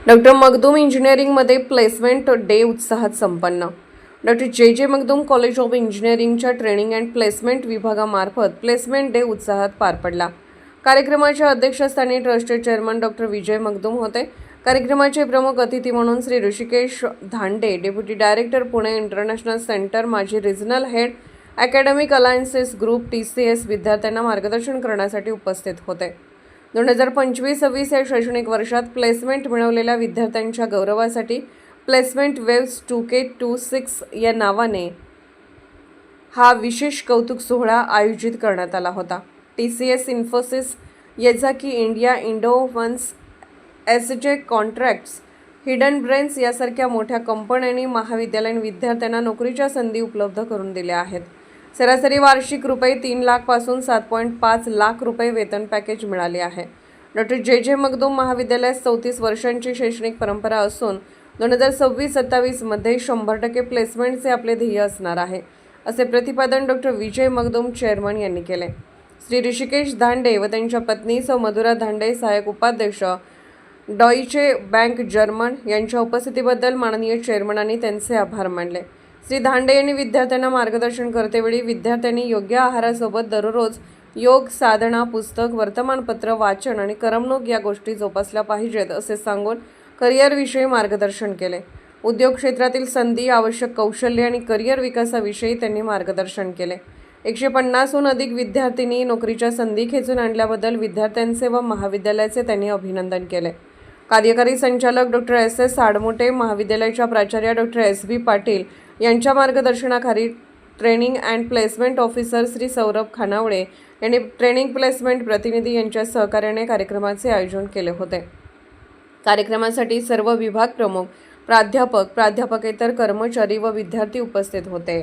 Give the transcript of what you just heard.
Doctor Makhdoom इंजिनिअरिंगमध्ये placement day उत्साहात संपन्न। डॉक्टर जे मखदूम कॉलेज ऑफ इंजिनिअरिंगच्या ट्रेनिंग अँड प्लेसमेंट विभागामार्फत प्लेसमेंट डे उत्साहात पार पडला। कार्यक्रमाच्या अध्यक्षस्थानी ट्रस्टचे चेअरमन डॉक्टर विजय मखदूम होते। कार्यक्रमाचे प्रमुख अतिथी म्हणून Shri Hrishikesh Dhande, deputy director Pune international centre, माजी regional head academic alliances group TCS विद्यार्थ्यांना मार्गदर्शन करण्यासाठी उपस्थित होते। 2025-26 या शैक्षणिक वर्षात प्लेसमेंट मिळवलेल्या विद्यार्थ्यांच्या गौरवासाठी प्लेसमेंट वेव्स 2K26 या नावाने हा विशेष कौतुक सोहळा आयोजित करण्यात आला होता। TCS, Infosys, Yazaki India, Indovance, SJ contracts, hidden brains यासारख्या मोठ्या कंपन्यांनी महाविद्यालयीन विद्यार्थ्यांना नोकरीच्या संधी उपलब्ध करून दिल्या आहेत। सरासरी वार्षिक रुपये 3 लाख पासून 7.5 लाख रुपये वेतन पॅकेज मिळाले आहे। डॉक्टर जे मखदूम महाविद्यालयात 34 वर्षांची शैक्षणिक परंपरा असून 2026-27 मध्ये 100% प्लेसमेंटचे आपले ध्येय असणार आहे, असे प्रतिपादन डॉक्टर विजय मखदूम चेअरमन यांनी केले। श्री ऋषिकेश धांडे व त्यांच्या पत्नी सौ मधुरा धांडे, सहाय्यक उपाध्यक्ष डॉइचे बँक जर्मन यांच्या उपस्थितीबद्दल माननीय चेअरमनांनी त्यांचे आभार मानले। श्री धांडे यांनी विद्यार्थ्यांना मार्गदर्शन करतेवेळी विद्यार्थ्यांनी योग्य आहारासोबत दररोज योग, साधना, पुस्तक, वर्तमानपत्र वाचन आणि करमणूक या गोष्टी जोपासल्या पाहिजेत असे सांगून करिअरविषयी मार्गदर्शन केले। उद्योग क्षेत्रातील संधी, आवश्यक कौशल्य आणि करिअर विकासाविषयी त्यांनी मार्गदर्शन केले। 150हून अधिक विद्यार्थिनी नोकरीच्या संधी खेचून आणल्याबद्दल विद्यार्थ्यांचे व महाविद्यालयाचे त्यांनी अभिनंदन केले। कार्यकारी संचालक डॉक्टर SS साडमोटे, महाविद्यालयाच्या प्राचार्या डॉक्टर SB पाटील यांच्या मार्गदर्शनाखाली training and placement officer Shri Saurabh Khanawale यांनी ट्रेनिंग प्लेसमेंट प्रतिनिधी यांच्या सहकार्याने कार्यक्रमाचे आयोजन केले होते। कार्यक्रमासाठी सर्व विभाग प्रमुख, प्राध्यापक, प्राध्यापकेतर कर्मचारी व विद्यार्थी उपस्थित होते।